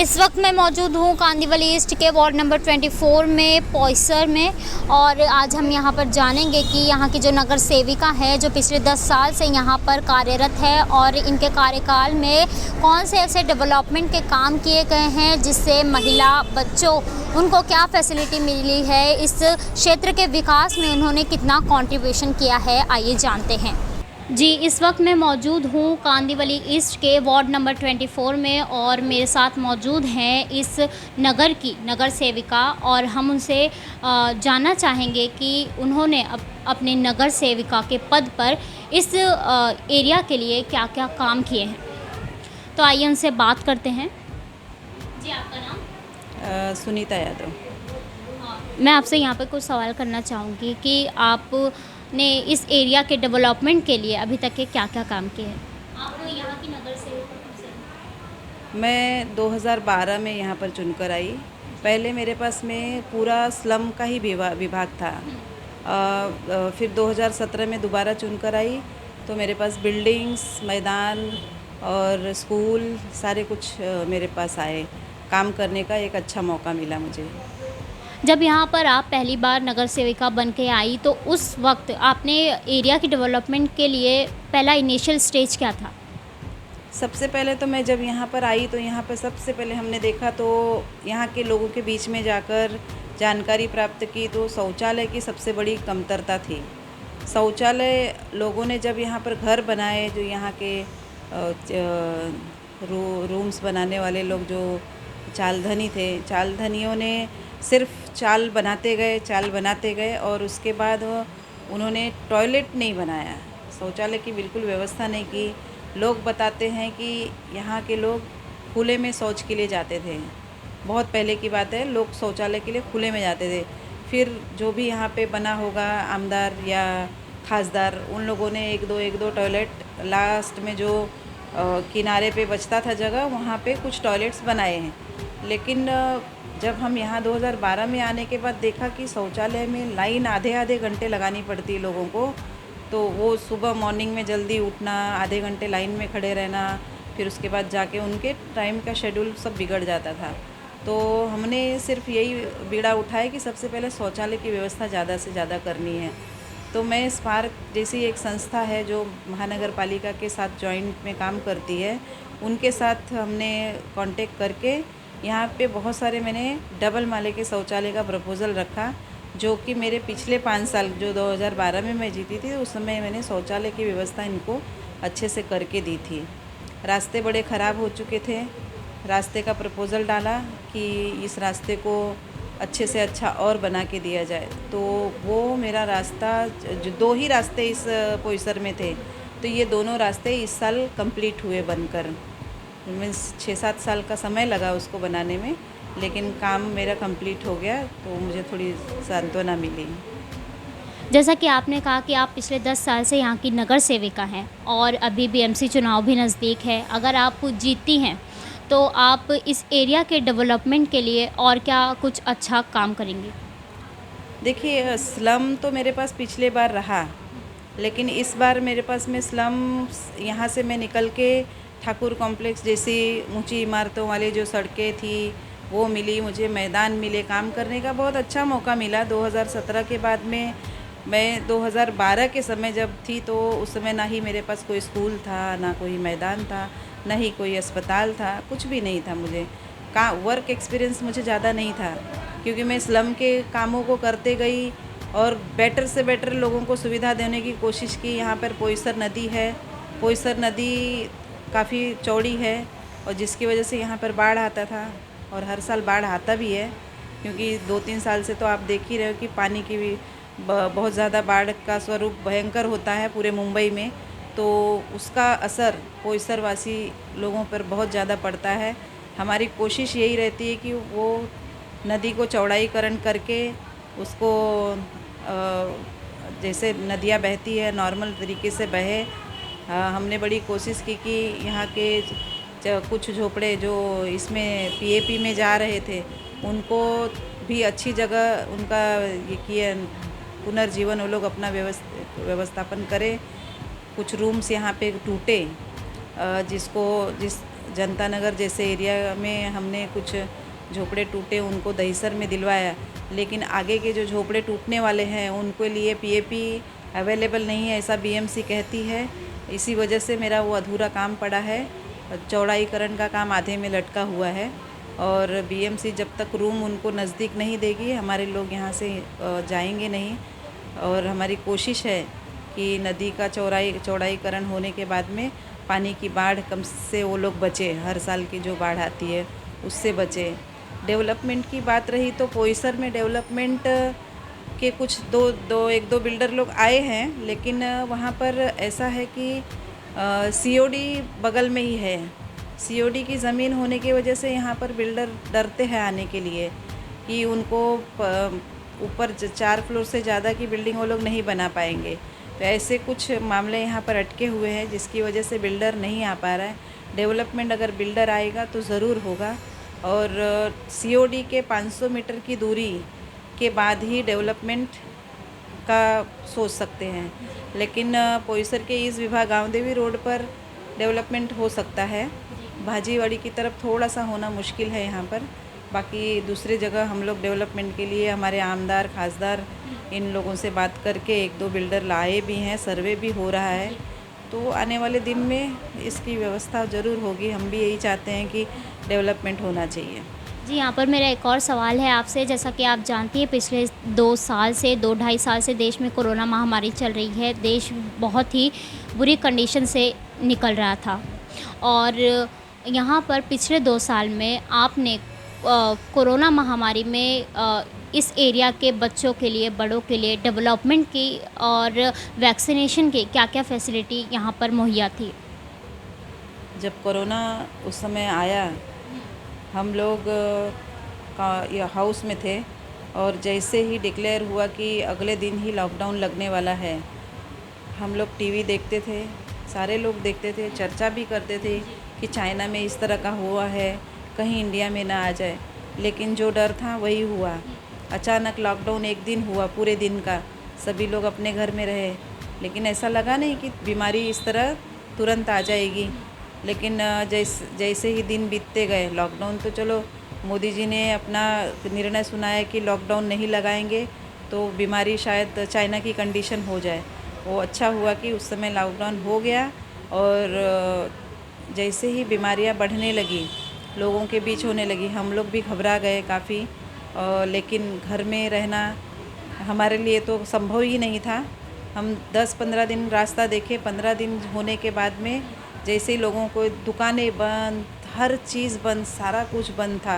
इस वक्त मैं मौजूद हूँ कांदिवली ईस्ट के वार्ड नंबर 24 में पोईसर में, और आज हम यहाँ पर जानेंगे कि यहाँ की जो नगर सेविका है जो पिछले 10 साल से यहाँ पर कार्यरत है और इनके कार्यकाल में कौन से ऐसे डेवलपमेंट के काम किए गए हैं जिससे महिला बच्चों उनको क्या फैसिलिटी मिली है, इस क्षेत्र के विकास में उन्होंने कितना कंट्रीब्यूशन किया है, आइए जानते हैं। जी, इस वक्त मैं मौजूद हूँ कांदिवली ईस्ट के वार्ड नंबर 24 में और मेरे साथ मौजूद हैं इस नगर की नगर सेविका, और हम उनसे जानना चाहेंगे कि उन्होंने अपने नगर सेविका के पद पर इस एरिया के लिए क्या क्या काम किए हैं। तो आइए उनसे बात करते हैं। जी, आपका नाम? सुनीता यादव। मैं आपसे यहाँ पर कुछ सवाल करना चाहूँगी कि आपने इस एरिया के डेवलपमेंट के लिए अभी तक के क्या क्या काम किए हैं। आप यहाँ की नगर सेविका कब से? मैं 2012 में यहाँ पर चुनकर आई। पहले मेरे पास में पूरा स्लम का ही विभाग था। फिर 2017 में दोबारा चुनकर आई तो मेरे पास बिल्डिंग्स, मैदान और स्कूल सारे कुछ मेरे पास आए। काम करने का एक अच्छा मौका मिला मुझे। जब यहाँ पर आप पहली बार नगर सेविका बन के आई तो उस वक्त आपने एरिया की डेवलपमेंट के लिए पहला इनिशियल स्टेज क्या था? सबसे पहले तो मैं जब यहाँ पर आई तो यहाँ पर सबसे पहले हमने देखा तो यहाँ के लोगों के बीच में जाकर जानकारी प्राप्त की तो शौचालय की सबसे बड़ी कमतरता थी। शौचालय लोगों ने जब यहाँ पर घर बनाए, जो यहाँ के रूम्स बनाने वाले लोग जो चालधनी थे, चालधनियों ने सिर्फ चाल बनाते गए और उसके बाद उन्होंने टॉयलेट नहीं बनाया, शौचालय की बिल्कुल व्यवस्था नहीं की। लोग बताते हैं कि यहाँ के लोग खुले में शौच के लिए जाते थे। बहुत पहले की बात है, लोग शौचालय के लिए खुले में जाते थे। फिर जो भी यहाँ पे बना होगा आमदार या खासदार, उन लोगों ने एक दो टॉयलेट लास्ट में जो किनारे पे बचता था जगह, वहाँ पे कुछ टॉयलेट्स बनाए हैं। लेकिन जब हम यहाँ 2012 में आने के बाद देखा कि शौचालय में लाइन आधे घंटे लगानी पड़ती है लोगों को, तो वो सुबह मॉर्निंग में जल्दी उठना, आधे घंटे लाइन में खड़े रहना, फिर उसके बाद जाके उनके टाइम का शेड्यूल सब बिगड़ जाता था। तो हमने सिर्फ यही बीड़ा उठाया कि सबसे पहले शौचालय की व्यवस्था ज़्यादा से ज़्यादा करनी है। तो मैं स्पार्क जैसी एक संस्था है जो महानगर पालिका के साथ जॉइंट में काम करती है, उनके साथ हमने कांटेक्ट करके यहाँ पे बहुत सारे मैंने डबल माले के शौचालय का प्रपोज़ल रखा, जो कि मेरे पिछले 5 साल जो 2012 में मैं जीती थी उस समय मैंने शौचालय की व्यवस्था इनको अच्छे से करके दी थी। रास्ते बड़े ख़राब हो चुके थे, रास्ते का प्रपोज़ल डाला कि इस रास्ते को अच्छे से अच्छा और बना के दिया जाए। तो वो मेरा रास्ता, जो 2 ही रास्ते इस पोईसर में थे, तो ये दोनों रास्ते इस साल कंप्लीट हुए बनकर। मीन्स 6-7 साल का समय लगा उसको बनाने में, लेकिन काम मेरा कंप्लीट हो गया तो मुझे थोड़ी सांत्वना मिली। जैसा कि आपने कहा कि आप पिछले 10 साल से यहाँ की नगर सेविका हैं और अभी बीएमसी चुनाव भी नज़दीक है। अगर आप जीतती हैं तो आप इस एरिया के डेवलपमेंट के लिए और क्या कुछ अच्छा काम करेंगी? देखिए, स्लम तो मेरे पास पिछले बार रहा, लेकिन इस बार मेरे पास में स्लम यहाँ से मैं निकल के ठाकुर कॉम्प्लेक्स जैसी ऊंची इमारतों वाली जो सड़कें थी वो मिली, मुझे मैदान मिले, काम करने का बहुत अच्छा मौका मिला। 2017 के बाद में मैं 2012 के समय जब थी तो उस समय ना ही मेरे पास कोई स्कूल था, ना कोई मैदान था, ना ही कोई अस्पताल था, कुछ भी नहीं था। मुझे वर्क एक्सपीरियंस मुझे ज़्यादा नहीं था, क्योंकि मैं स्लम के कामों को करते गई और बेटर से बेटर लोगों को सुविधा देने की कोशिश की। यहाँ पर पोईसर नदी है, पोईसर नदी काफ़ी चौड़ी है और जिसकी वजह से यहाँ पर बाढ़ आता था और हर साल बाढ़ आता भी है, क्योंकि 2-3 साल से तो आप देख ही रहे हो कि पानी की भी बहुत ज़्यादा बाढ़ का स्वरूप भयंकर होता है पूरे मुंबई में। तो उसका असर पोईसर वासी लोगों पर बहुत ज़्यादा पड़ता है। हमारी कोशिश यही रहती है कि वो नदी को चौड़ाईकरण करके उसको जैसे नदियाँ बहती है नॉर्मल तरीके से बहे। हमने बड़ी कोशिश की कि यहाँ के कुछ झोपड़े जो इसमें पीएपी में जा रहे थे उनको भी अच्छी जगह उनका ये किए पुनर्जीवन वो लोग अपना व्यवस्थापन करें। कुछ रूम्स यहाँ पे टूटे, जनता नगर जैसे एरिया में हमने कुछ झोपड़े टूटे उनको दहीसर में दिलवाया, लेकिन आगे के जो झोपड़े टूटने वाले हैं उनके लिए पीएपी अवेलेबल नहीं है, ऐसा बीएमसी कहती है। इसी वजह से मेरा वो अधूरा काम पड़ा है। चौड़ाईकरण का काम आधे में लटका हुआ है और बीएमसी जब तक रूम उनको नज़दीक नहीं देगी हमारे लोग यहाँ से जाएंगे नहीं। और हमारी कोशिश है कि नदी का चौड़ाईकरण होने के बाद में पानी की बाढ़ कम से वो लोग बचे, हर साल की जो बाढ़ आती है उससे बचे। डेवलपमेंट की बात रही तो पोईसर में डेवलपमेंट के कुछ एक दो बिल्डर लोग आए हैं, लेकिन वहाँ पर ऐसा है कि सीओडी बगल में ही है। सीओडी की ज़मीन होने की वजह से यहाँ पर बिल्डर डरते हैं आने के लिए कि उनको ऊपर 4 फ्लोर से ज़्यादा की बिल्डिंग वो लोग नहीं बना पाएंगे। तो ऐसे कुछ मामले यहाँ पर अटके हुए हैं जिसकी वजह से बिल्डर नहीं आ पा रहा है। डेवलपमेंट अगर बिल्डर आएगा तो ज़रूर होगा और सीओडी के 500 मीटर की दूरी के बाद ही डेवलपमेंट का सोच सकते हैं। लेकिन पोईसर के इस विभाग गाँवदेवी रोड पर डेवलपमेंट हो सकता है। भाजीवाड़ी की तरफ थोड़ा सा होना मुश्किल है यहाँ पर। बाकी दूसरे जगह हम लोग डेवलपमेंट के लिए हमारे आमदार खासदार इन लोगों से बात करके 1-2 बिल्डर लाए भी हैं, सर्वे भी हो रहा है। तो आने वाले दिन में इसकी व्यवस्था ज़रूर होगी। हम भी यही चाहते हैं कि डेवलपमेंट होना चाहिए। जी, यहाँ पर मेरा एक और सवाल है आपसे। जैसा कि आप जानती हैं पिछले 2 साल से 2-2.5 साल से देश में कोरोना महामारी चल रही है। देश बहुत ही बुरी कंडीशन से निकल रहा था और यहाँ पर पिछले 2 साल में आपने कोरोना महामारी में इस एरिया के बच्चों के लिए, बड़ों के लिए डेवलपमेंट की और वैक्सीनेशन की क्या-क्या फैसिलिटी यहाँ पर मुहैया थी? जब कोरोना उस समय आया हम लोग हाउस में थे और जैसे ही डिक्लेयर हुआ कि अगले दिन ही लॉकडाउन लगने वाला है, हम लोग टीवी देखते थे, सारे लोग देखते थे, चर्चा भी करते थे कि चाइना में इस तरह का हुआ है, कहीं इंडिया में ना आ जाए। लेकिन जो डर था वही हुआ। अचानक लॉकडाउन एक दिन हुआ, पूरे दिन का, सभी लोग अपने घर में रहे। लेकिन ऐसा लगा नहीं कि बीमारी इस तरह तुरंत आ जाएगी। लेकिन जैसे ही दिन बीतते गए, लॉकडाउन तो चलो मोदी जी ने अपना निर्णय सुनाया कि लॉकडाउन नहीं लगाएंगे तो बीमारी शायद चाइना की कंडीशन हो जाए। वो अच्छा हुआ कि उस समय लॉकडाउन हो गया और जैसे ही बीमारियां बढ़ने लगी, लोगों के बीच होने लगी, हम लोग भी घबरा गए काफ़ी। लेकिन घर में रहना हमारे लिए तो संभव ही नहीं था। हम 10-15 दिन रास्ता देखे। 15 दिन होने के बाद में जैसे ही लोगों को, दुकानें बंद, हर चीज़ बंद, सारा कुछ बंद था,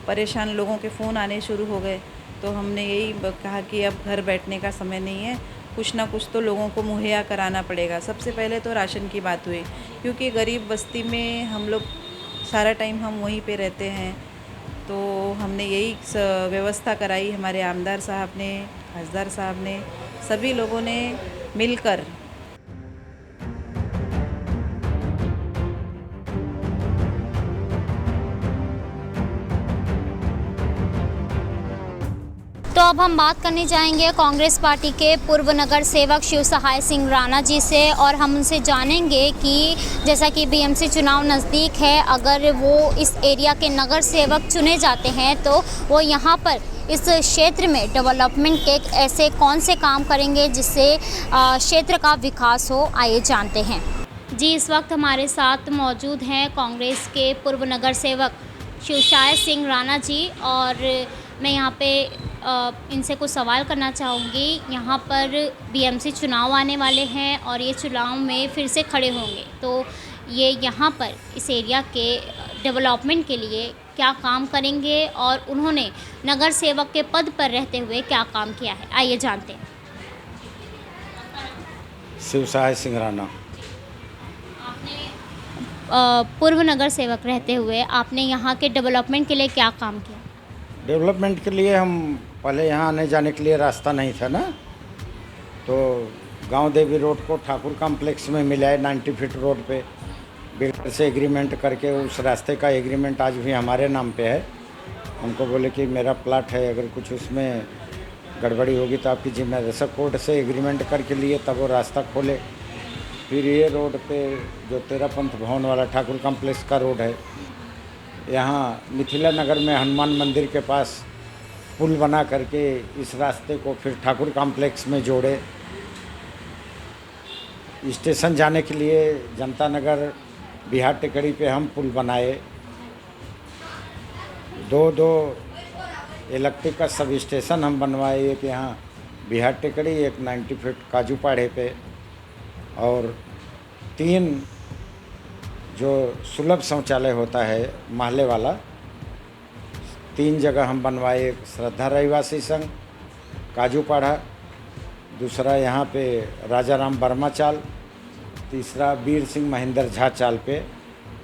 परेशान लोगों के फ़ोन आने शुरू हो गए। तो हमने यही कहा कि अब घर बैठने का समय नहीं है, कुछ ना कुछ तो लोगों को मुहैया कराना पड़ेगा। सबसे पहले तो राशन की बात हुई, क्योंकि गरीब बस्ती में हम लोग सारा टाइम हम वहीं पे रहते हैं। तो हमने यही व्यवस्था कराई, हमारे आमदार साहब ने, खासदार साहब ने, सभी लोगों ने मिलकर। तो अब हम बात करने जाएंगे कांग्रेस पार्टी के पूर्व नगर सेवक शिव सहाय सिंह राणा जी से और हम उनसे जानेंगे कि जैसा कि बीएमसी चुनाव नज़दीक है, अगर वो इस एरिया के नगर सेवक चुने जाते हैं तो वो यहाँ पर इस क्षेत्र में डेवलपमेंट के ऐसे कौन से काम करेंगे जिससे क्षेत्र का विकास हो। आइए जानते हैं। जी, इस वक्त हमारे साथ मौजूद हैं कांग्रेस के पूर्व नगर सेवक शिव सहाय सिंह राणा जी और मैं यहाँ पे इनसे कुछ सवाल करना चाहूँगी। यहाँ पर बीएमसी चुनाव आने वाले हैं और ये चुनाव में फिर से खड़े होंगे, तो ये यहाँ पर इस एरिया के डेवलपमेंट के लिए क्या काम करेंगे और उन्होंने नगर सेवक के पद पर रहते हुए क्या काम किया है, आइए जानते हैं। शिव सहाय सिंह राणा। आपने पूर्व नगर सेवक रहते हुए आपने यहाँ के डेवलपमेंट के लिए क्या काम किया? डेवलपमेंट के लिए हम पहले यहाँ आने जाने के लिए रास्ता नहीं था ना, तो गांव देवी रोड को ठाकुर कॉम्प्लेक्स में मिला है 90 फीट रोड पे। बिल्डर से एग्रीमेंट करके उस रास्ते का एग्रीमेंट आज भी हमारे नाम पे है। उनको बोले कि मेरा प्लाट है, अगर कुछ उसमें गड़बड़ी होगी तो आपकी जिम्मेदारी। सब कोर्ट से एग्रीमेंट करके लिए तब वो रास्ता खोले। फिर ये रोड पे जो तेरापंथ भवन वाला ठाकुर कॉम्प्लेक्स का रोड है, यहाँ मिथिला नगर में हनुमान मंदिर के पास पुल बना करके इस रास्ते को फिर ठाकुर कॉम्प्लेक्स में जोड़े। स्टेशन जाने के लिए जनता नगर बिहार टेकड़ी पे हम पुल बनाए। दो इलेक्ट्रिक का सब स्टेशन हम बनवाए, एक यहाँ बिहार टेकड़ी, एक 90 फीट काजू पाड़े पे, और 3 जो सुलभ शौचालय होता है महल्ले वाला, 3 जगह हम बनवाए। एक श्रद्धा रहिवासी संघ काजू पाड़ा, दूसरा यहाँ पे राजा राम वर्मा चाल, तीसरा वीर सिंह महेंद्र झा चाल पे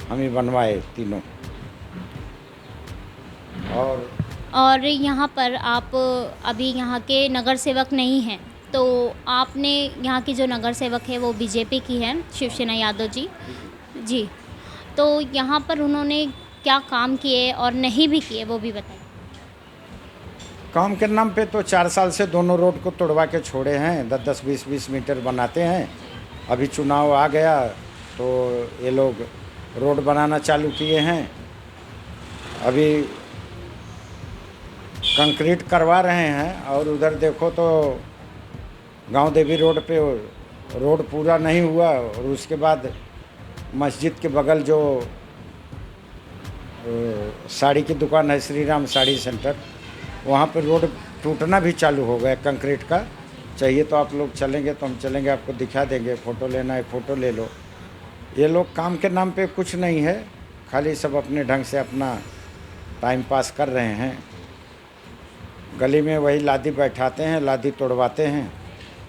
हम ही बनवाए तीनों। और यहाँ पर आप अभी यहाँ के नगर सेवक नहीं हैं, तो आपने यहाँ की जो नगर सेवक है वो बीजेपी की है, शिवसेना यादव जी जी, तो यहाँ पर उन्होंने क्या काम किए और नहीं भी किए वो भी बताइए। काम के नाम पे तो 4 साल से दोनों रोड को तोड़वा के छोड़े हैं, 10-10, 20-20 मीटर बनाते हैं। अभी चुनाव आ गया तो ये लोग रोड बनाना चालू किए हैं। अभी कंक्रीट करवा रहे हैं, और उधर देखो तो गांव देवी रोड पे रोड पूरा नहीं हुआ, और उसके बाद मस्जिद के बगल जो साड़ी की दुकान है, श्री राम साड़ी सेंटर, वहाँ पे रोड टूटना भी चालू हो गया कंक्रीट का। चाहिए तो आप लोग चलेंगे तो हम चलेंगे, आपको दिखा देंगे, फ़ोटो लेना है फ़ोटो ले लो। ये लोग काम के नाम पे कुछ नहीं है, खाली सब अपने ढंग से अपना टाइम पास कर रहे हैं। गली में वही लादी बैठाते हैं, लादी तोड़वाते हैं,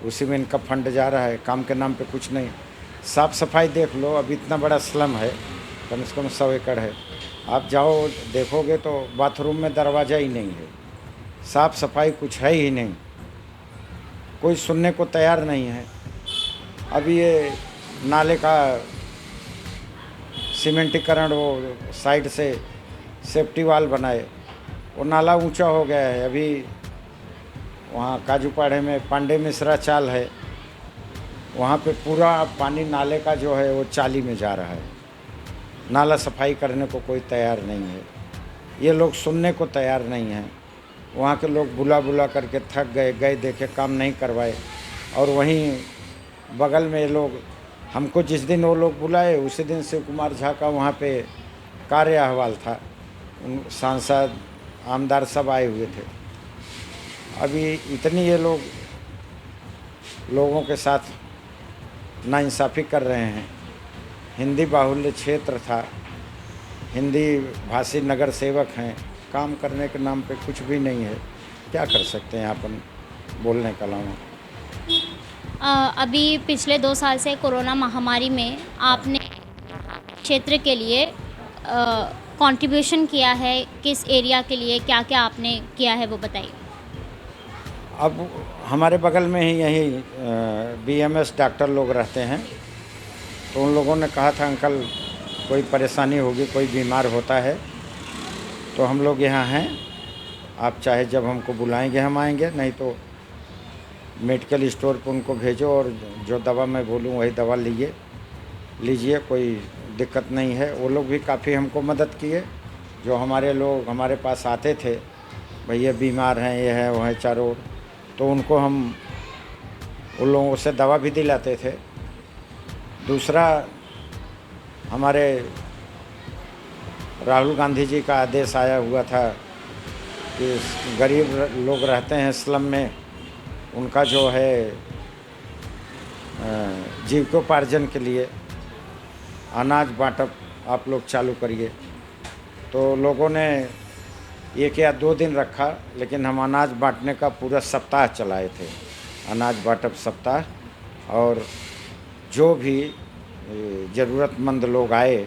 उसी में इनका फंड जा रहा है। काम के नाम पे कुछ नहीं। साफ़ सफाई देख लो, अब इतना बड़ा स्लम है, कम से कम 100 एकड़ है। आप जाओ देखोगे तो बाथरूम में दरवाज़ा ही नहीं है, साफ़ सफाई कुछ है ही नहीं, कोई सुनने को तैयार नहीं है। अभी ये नाले का सीमेंटीकरण, वो साइड से सेफ्टी वाल बनाए, वो नाला ऊंचा हो गया है। अभी वहाँ काजू पाड़े में पांडे मिश्रा चाल है, वहाँ पे पूरा पानी नाले का जो है वो चाली में जा रहा है। नाला सफाई करने को कोई तैयार नहीं है, ये लोग सुनने को तैयार नहीं हैं। वहाँ के लोग बुला बुला करके थक गए, देखे काम नहीं करवाए। और वहीं बगल में ये लोग, हमको जिस दिन वो लोग बुलाए उसी दिन शिव कुमार झा का वहाँ पे कार्य अहवाल था, उन सांसद आमदार सब आए हुए थे। अभी इतनी ये लोग लोगों के साथ नाइंसाफ़ी कर रहे हैं। हिंदी बाहुल्य क्षेत्र था, हिंदी भाषी नगर सेवक हैं, काम करने के नाम पे कुछ भी नहीं है। क्या कर सकते हैं अपन बोलने के अलावा। अभी पिछले 2 साल से कोरोना महामारी में आपने क्षेत्र के लिए कंट्रीब्यूशन किया है, किस एरिया के लिए क्या क्या आपने किया है वो बताइए। अब हमारे बगल में ही यही BMS डॉक्टर लोग रहते हैं, तो उन लोगों ने कहा था अंकल कोई परेशानी होगी, कोई बीमार होता है तो हम लोग यहाँ हैं, आप चाहे जब हमको बुलाएंगे हम आएंगे, नहीं तो मेडिकल स्टोर पर उनको भेजो और जो दवा मैं बोलूँ वही दवा लीजिए, कोई दिक्कत नहीं है। वो लोग भी काफ़ी हमको मदद किए। जो हमारे लोग हमारे पास आते थे, भैया बीमार हैं, ये है वो है चारों, तो उनको हम उन लोगों से दवा भी दिलाते थे। दूसरा, हमारे राहुल गांधी जी का आदेश आया हुआ था कि गरीब लोग रहते हैं स्लम में, उनका जो है जीविकोपार्जन के लिए अनाज बाँटप आप लोग चालू करिए। तो लोगों ने 1 या 2 दिन रखा, लेकिन हम अनाज बांटने का पूरा सप्ताह चलाए थे, अनाज बाँटप सप्ताह। और जो भी ज़रूरतमंद लोग आए,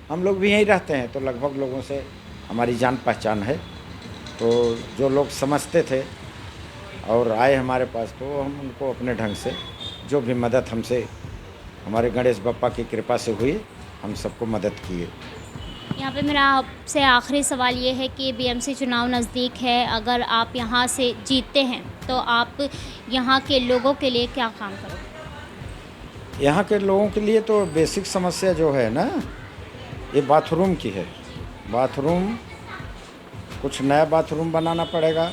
हम लोग भी यहीं रहते हैं तो लगभग लोगों से हमारी जान पहचान है, तो जो लोग समझते थे और आए हमारे पास, तो हम उनको अपने ढंग से जो भी मदद हमसे हमारे गणेश बप्पा की कृपा से हुई, हम सबको मदद किए। यहाँ पे मेरा आपसे आखिरी सवाल ये है कि BMC चुनाव नज़दीक है, अगर आप यहाँ से जीतते हैं तो आप यहाँ के लोगों के लिए क्या काम करोगे? यहाँ के लोगों के लिए तो बेसिक समस्या जो है ना, ये बाथरूम की है। बाथरूम, कुछ नया बाथरूम बनाना पड़ेगा,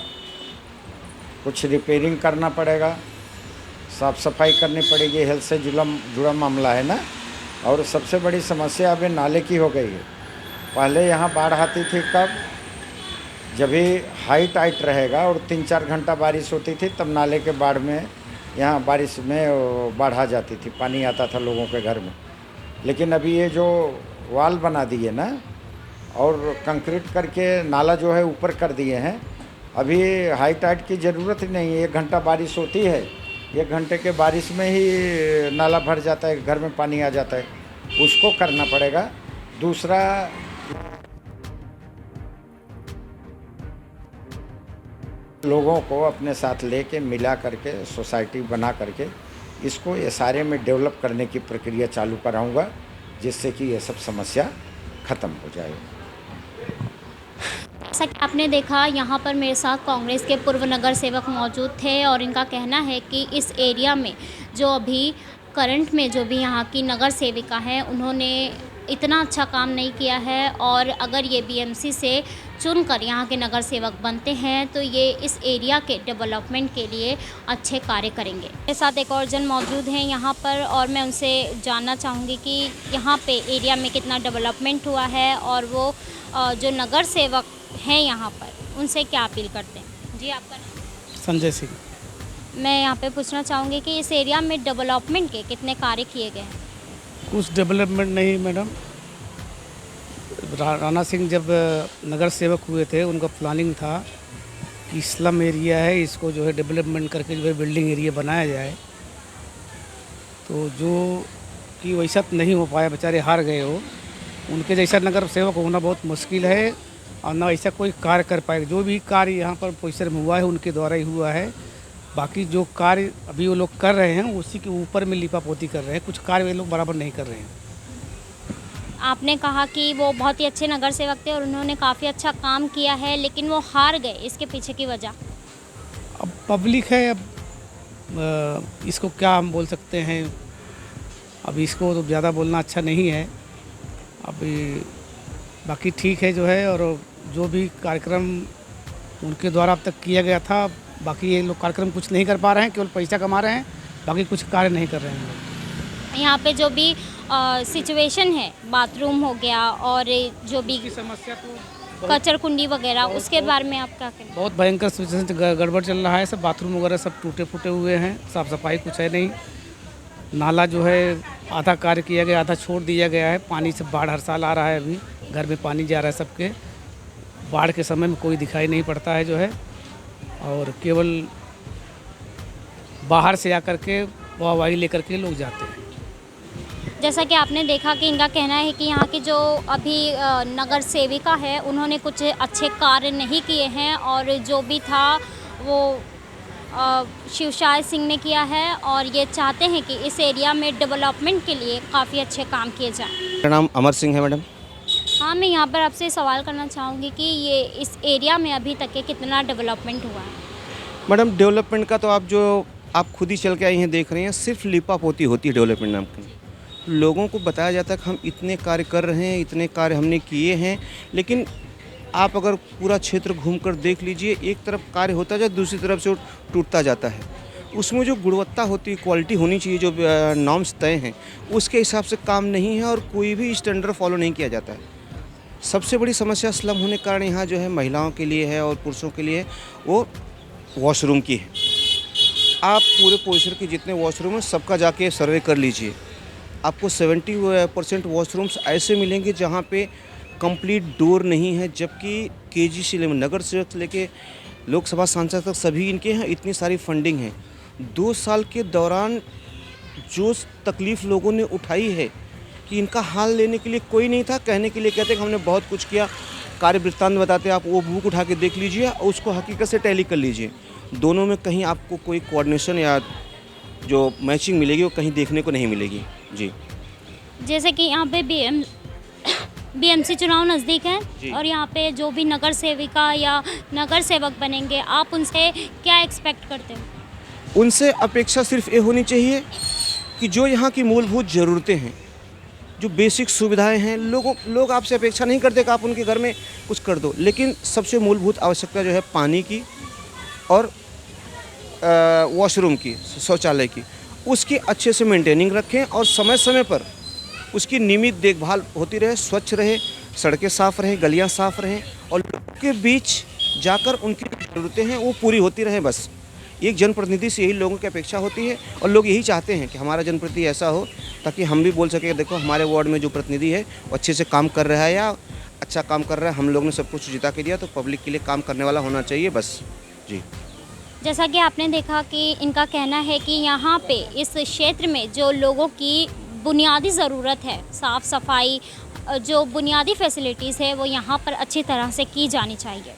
कुछ रिपेयरिंग करना पड़ेगा, साफ़ सफाई करनी पड़ेगी। हेल्थ से जुड़ा मामला है ना। और सबसे बड़ी समस्या अभी नाले की हो गई है। पहले यहाँ बाढ़ आती थी कब, जब भी हाई टाइट रहेगा और 3-4 घंटा बारिश होती थी, तब नाले के बाढ़ में, यहाँ बारिश में बाढ़ आ जाती थी, पानी आता था लोगों के घर में। लेकिन अभी ये जो वाल बना दिए ना और कंक्रीट करके नाला जो है ऊपर कर दिए हैं, अभी हाई टाइट की ज़रूरत ही नहीं है। 1 घंटा बारिश होती है, 1 घंटे के बारिश में ही नाला भर जाता है, घर में पानी आ जाता है। उसको करना पड़ेगा। दूसरा, लोगों को अपने साथ लेके मिला करके सोसाइटी बना करके इसको SRA में डेवलप करने की प्रक्रिया चालू कराऊंगा, जिससे कि ये सब समस्या ख़त्म हो जाए। जैसा कि आपने देखा, यहाँ पर मेरे साथ कांग्रेस के पूर्व नगर सेवक मौजूद थे और इनका कहना है कि इस एरिया में जो अभी करंट में जो भी यहाँ की नगर सेविका है, उन्होंने इतना अच्छा काम नहीं किया है और अगर ये BMC से चुनकर यहाँ के नगर सेवक बनते हैं तो ये इस एरिया के डेवलपमेंट के लिए अच्छे कार्य करेंगे। मेरे साथ एक और जन मौजूद हैं यहाँ पर और मैं उनसे जानना चाहूँगी कि यहाँ पे एरिया में कितना डेवलपमेंट हुआ है और वो जो नगर सेवक हैं यहाँ पर, उनसे क्या अपील करते हैं। जी, आपका नाम? संजय सिंह। मैं यहाँ पे पूछना चाहूँगी कि इस एरिया में डेवलपमेंट के कितने कार्य किए गए हैं। कुछ डेवलपमेंट नहीं मैडम। राणा सिंह जब नगर सेवक हुए थे, उनका प्लानिंग था कि स्लम एरिया है, इसको जो है डेवलपमेंट करके जो है बिल्डिंग एरिया बनाया जाए, तो जो कि वैसा नहीं हो पाया, बेचारे हार गए हो। उनके जैसा नगर सेवक होना बहुत मुश्किल है और ना ऐसा कोई कार्य कर पाएगा। जो भी कार्य यहाँ पर परिसर में हुआ है उनके द्वारा ही हुआ है। बाकी जो कार्य अभी वो लोग कर रहे हैं उसी के ऊपर में लिपापोती कर रहे हैं, कुछ कार्य वे लोग बराबर नहीं कर रहे हैं। आपने कहा कि वो बहुत ही अच्छे नगर सेवक थे और उन्होंने काफ़ी अच्छा काम किया है, लेकिन वो हार गए, इसके पीछे की वजह? अब पब्लिक है, अब इसको क्या हम बोल सकते हैं। अब इसको तो ज़्यादा बोलना अच्छा नहीं है। अभी बाकी ठीक है जो है, और जो भी कार्यक्रम उनके द्वारा अब तक किया गया था, बाकी ये लोग कार्यक्रम कुछ नहीं कर पा रहे हैं, केवल पैसा कमा रहे हैं, बाकी कुछ कार्य नहीं कर रहे हैं। यहाँ पे जो भी सिचुएशन है, बाथरूम हो गया और जो भी समस्या तो कचर कुंडी वगैरह, उसके बारे में आप क्या कहें? बहुत भयंकर सिचुएशन गड़बड़ चल रहा है। सब बाथरूम वगैरह सब टूटे फूटे हुए हैं, साफ़ सफाई कुछ है नहीं। नाला जो है आधा कार्य किया गया, आधा छोड़ दिया गया है। पानी से बाढ़ हर साल आ रहा है, अभी घर में पानी जा रहा है सबके। बाढ़ के समय में कोई दिखाई नहीं पड़ता है जो है, और केवल बाहर से आकर के वाहवाही लेकर के लोग जाते हैं। जैसा कि आपने देखा कि इनका कहना है कि यहाँ की जो अभी नगर सेविका है, उन्होंने कुछ अच्छे कार्य नहीं किए हैं और जो भी था वो शिवशाय सिंह ने किया है और ये चाहते हैं कि इस एरिया में डेवलपमेंट के लिए काफ़ी अच्छे काम किए जाएं। मेरा नाम अमर सिंह है मैडम। हाँ, मैं यहाँ पर आपसे सवाल करना चाहूँगी कि ये इस एरिया में अभी तक के कितना डेवलपमेंट हुआ है? मैडम, डेवलपमेंट का तो आप खुद ही चल के आई हैं, देख रही हैं, सिर्फ लिपापोती होती है डेवलपमेंट नाम की। लोगों को बताया जाता है कि हम इतने कार्य कर रहे हैं, इतने कार्य हमने किए हैं, लेकिन आप अगर पूरा क्षेत्र घूमकर देख लीजिए, एक तरफ कार्य होता जाए, दूसरी तरफ से टूटता जाता है। उसमें जो गुणवत्ता होती है, क्वालिटी होनी चाहिए, जो नॉर्म्स तय हैं, उसके हिसाब से काम नहीं है और कोई भी स्टैंडर्ड फॉलो नहीं किया जाता है। सबसे बड़ी समस्या स्लम होने के कारण यहाँ जो है महिलाओं के लिए है और पुरुषों के लिए वो वॉशरूम की है। आप पूरे परिसर के जितने वॉशरूम हैं सबका जाके सर्वे कर लीजिए, आपको 70% वॉशरूम्स ऐसे मिलेंगे जहाँ पे कंप्लीट डोर नहीं है, जबकि केजी से नगर से लेके लोकसभा सांसद तक सभी इनके यहाँ इतनी सारी फंडिंग है। 2 साल के दौरान जो तकलीफ़ लोगों ने उठाई है कि इनका हाल लेने के लिए कोई नहीं था, कहने के लिए कहते कि हमने बहुत कुछ किया, कार्य वृत्तांत बताते, आप वो बुक उठा के देख लीजिए और उसको हकीकत से टैली कर लीजिए। दोनों में कहीं आपको कोई कोऑर्डिनेशन या जो मैचिंग मिलेगी वो कहीं देखने को नहीं मिलेगी। जी, जैसे कि यहाँ पे BMC चुनाव नज़दीक है और यहाँ पे जो भी नगर सेविका या नगर सेवक बनेंगे, आप उनसे क्या एक्सपेक्ट करते हो? उनसे अपेक्षा सिर्फ ये होनी चाहिए कि जो यहाँ की मूलभूत ज़रूरतें हैं, जो बेसिक सुविधाएं हैं, लोग आपसे अपेक्षा नहीं करते कि आप उनके घर में कुछ कर दो, लेकिन सबसे मूलभूत आवश्यकता जो है पानी की और वॉशरूम की, शौचालय की, उसकी अच्छे से मेंटेनिंग रखें और समय समय पर उसकी नियमित देखभाल होती रहे, स्वच्छ रहे, सड़कें साफ़ रहें, गलियां साफ़ रहें और लोगों के बीच जाकर उनकी ज़रूरतें हैं वो पूरी होती रहें। बस एक जनप्रतिनिधि से यही लोगों की अपेक्षा होती है और लोग यही चाहते हैं कि हमारा जनप्रतिनिधि ऐसा हो ताकि हम भी बोल सकें देखो हमारे वार्ड में जो प्रतिनिधि है वो अच्छे से काम कर रहा है या अच्छा काम कर रहा है, हम लोग ने सब कुछ जिता के दिया, तो पब्लिक के लिए काम करने वाला होना चाहिए बस। जी, जैसा कि आपने देखा कि इनका कहना है कि यहाँ पे इस क्षेत्र में जो लोगों की बुनियादी ज़रूरत है, साफ़ सफाई, जो बुनियादी फैसिलिटीज़ है वो यहाँ पर अच्छी तरह से की जानी चाहिए।